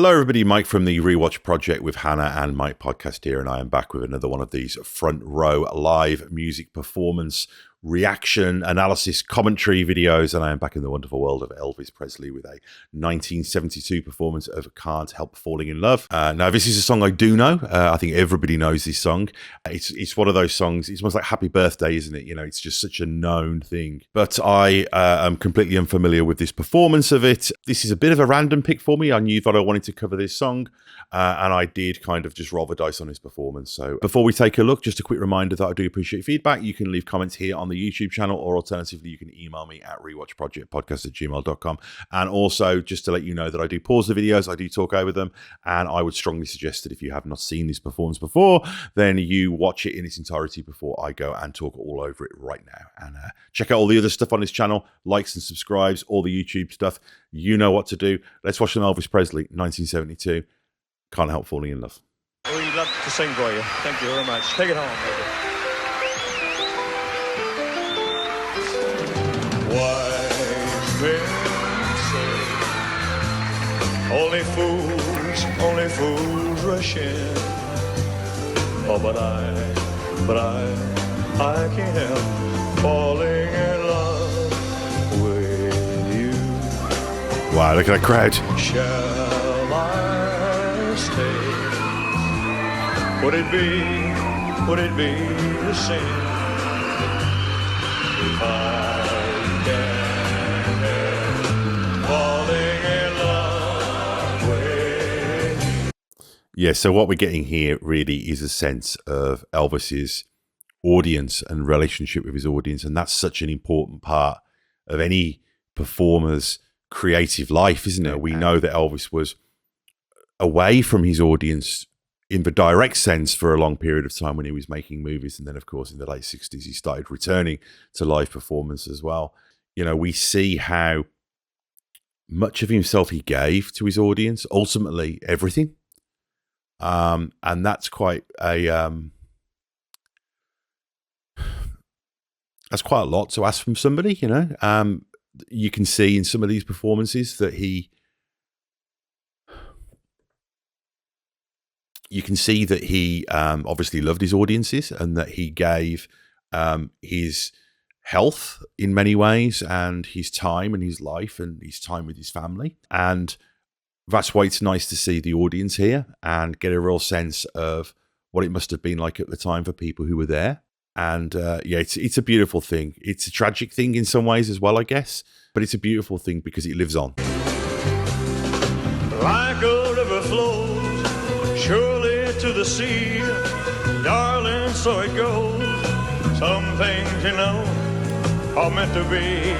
Hello everybody, Mike from the Rewatch Project with Hannah and Mike podcast here, and I am back with another one of these front row live music performance reaction, analysis, commentary videos, and I am back in the wonderful world of Elvis Presley with a 1972 performance of Can't Help Falling in Love. Now, this is a song I do know. I think everybody knows this song. It's one of those songs, it's almost like Happy Birthday, isn't it? You know, it's just such a known thing. But I am completely unfamiliar with this performance of it. This is a bit of a random pick for me. I knew that I wanted to cover this song, and I did kind of just roll the dice on this performance. So before we take a look, just a quick reminder that I do appreciate feedback. You can leave comments here on the YouTube channel, or alternatively you can email me at rewatchprojectpodcast@gmail.com. And also just to let you know that I do pause the videos, I do talk over them, and I would strongly suggest that if you have not seen this performance before, then you watch it in its entirety before I go and talk all over it right now. And check out all the other stuff on this channel, likes and subscribes, all the YouTube stuff. You know what to do. Let's watch some Elvis Presley, 1972, Can't Help Falling in Love. We'd love to sing for you. Thank you very much. Take it home, baby. Wise men say only fools rush in. Oh, but I can't help falling in love with you. Wow, look at that crowd. Shall I stay? Would it be the same if I can't help falling in love with you? Yeah, so what we're getting here really is a sense of Elvis's audience and relationship with his audience, and that's such an important part of any performer's creative life, isn't it? We know that Elvis was away from his audience in the direct sense for a long period of time when he was making movies, and then of course in the late 60s he started returning to live performance as well. You know, we see how much of himself he gave to his audience, ultimately everything. And that's quite a lot to ask from somebody, you know. You can see in some of these performances that he obviously loved his audiences, and that he gave his health in many ways, and his time and his life and his time with his family. And that's why it's nice to see the audience here and get a real sense of what it must have been like at the time for people who were there. And yeah, it's a beautiful thing. It's a tragic thing in some ways as well, I guess, but it's a beautiful thing because it lives on. Like a river flows surely to the sea, darling, so it goes. Some things, you know, are meant to be.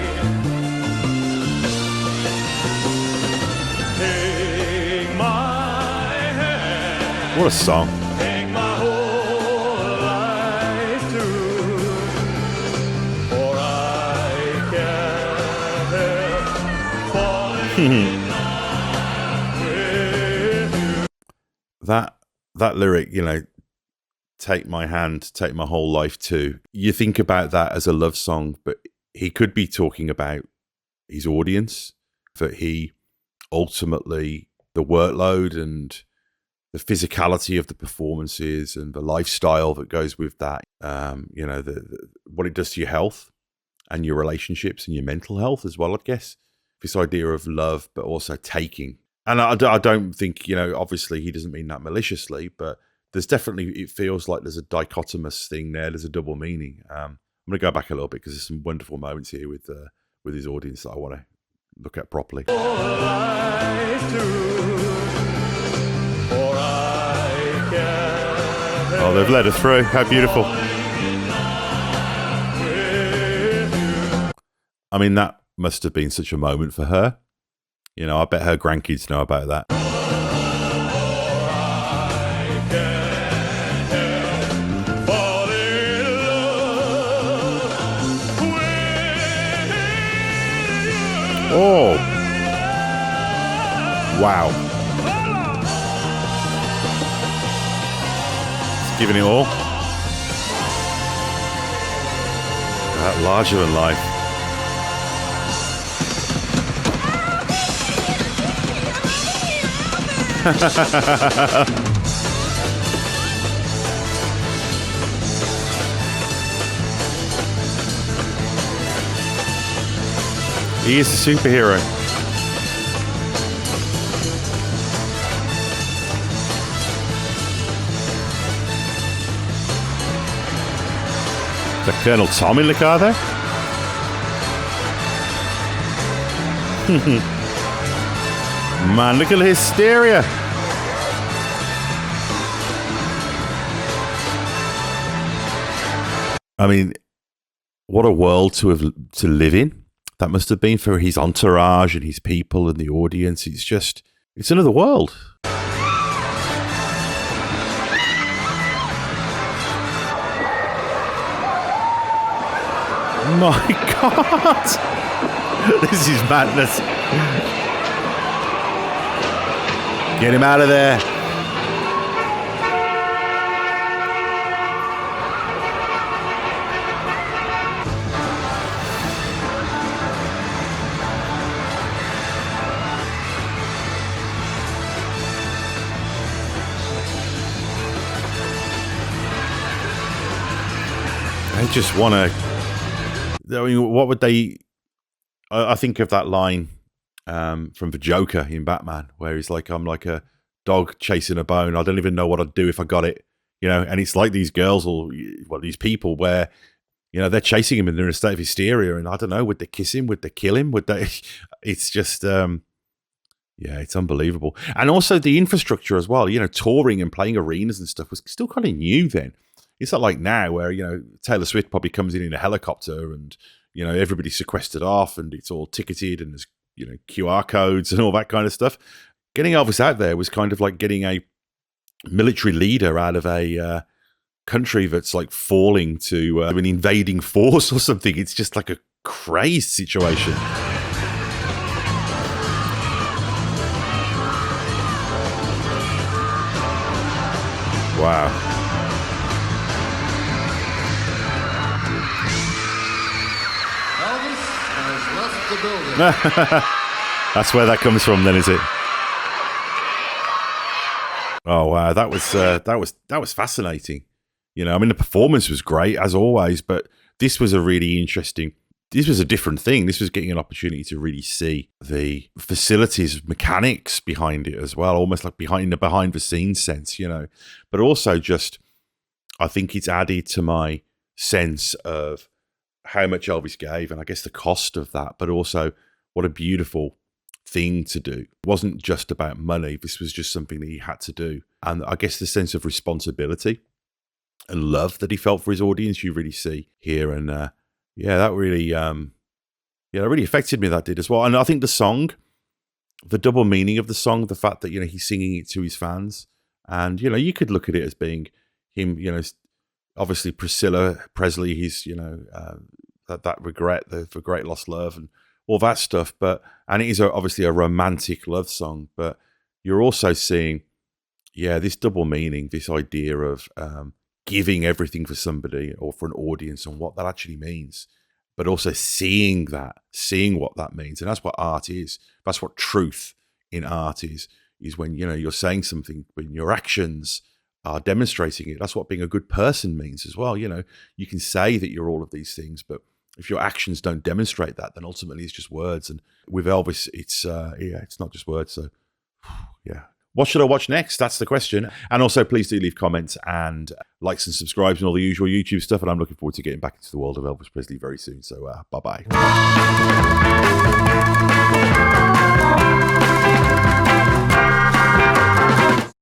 Take my hand. What a song. Take my whole life through, for I can't help falling in love with you. That lyric, you know, take my hand, take my whole life too. You think about that as a love song, but he could be talking about his audience, that he ultimately, the workload and the physicality of the performances and the lifestyle that goes with that, you know, what it does to your health and your relationships and your mental health as well, I guess. This idea of love, but also taking. And I don't think, you know, obviously he doesn't mean that maliciously, but there's definitely, it feels like there's a dichotomous thing there. There's a double meaning. I'm going to go back a little bit because there's some wonderful moments here with his audience that I want to look at properly. Oh, they've led us through. How beautiful. I mean, that must have been such a moment for her. You know, I bet her grandkids know about that. Oh. Wow. It's giving it all. That larger than life. He is a superhero. Is that Colonel Tom in the car there? Man, look at the hysteria. I mean, what a world to live in. That must have been for his entourage and his people and the audience. It's another world. My God. This is madness. Get him out of there. They just want to... I mean, what would they... I think of that line from the Joker in Batman, where he's like, I'm like a dog chasing a bone. I don't even know what I'd do if I got it. You know, and it's like these girls or these people where, you know, they're chasing him and they're in a state of hysteria. And I don't know, would they kiss him? Would they kill him? Would they? It's just, yeah, it's unbelievable. And also the infrastructure as well, you know, touring and playing arenas and stuff was still kind of new then. It's not like now where, you know, Taylor Swift probably comes in a helicopter and, you know, everybody's sequestered off and it's all ticketed and there's, you know, QR codes and all that kind of stuff. Getting Elvis out there was kind of like getting a military leader out of a country that's like falling to an invading force or something. It's just like a crazy situation. Wow. That's where that comes from, then, is it? Oh wow, that was fascinating. You know, I mean, the performance was great as always, but this was a really interesting. This was a different thing. This was getting an opportunity to really see the facilities, mechanics behind it as well, almost like behind the scenes sense, you know. But also, just I think it's added to my sense of how much Elvis gave, and I guess the cost of that, but also what a beautiful thing to do. It wasn't just about money. This was just something that he had to do. And I guess the sense of responsibility and love that he felt for his audience, you really see here. And yeah, that really, that really affected me, that did as well. And I think the song, the double meaning of the song, the fact that, you know, he's singing it to his fans. And, you know, you could look at it as being him, you know, obviously Priscilla Presley, he's, you know, that regret, the great lost love and all that stuff. And it is obviously a romantic love song, but you're also seeing, yeah, this double meaning, this idea of giving everything for somebody or for an audience and what that actually means, but also seeing what that means. And that's what art is. That's what truth in art is when, you know, you're saying something, when your actions are demonstrating it. That's what being a good person means as well. You know, you can say that you're all of these things, but if your actions don't demonstrate that, then ultimately it's just words. And with Elvis, it's not just words. So, yeah. What should I watch next? That's the question. And also, please do leave comments and likes and subscribes and all the usual YouTube stuff. And I'm looking forward to getting back into the world of Elvis Presley very soon. So, bye-bye.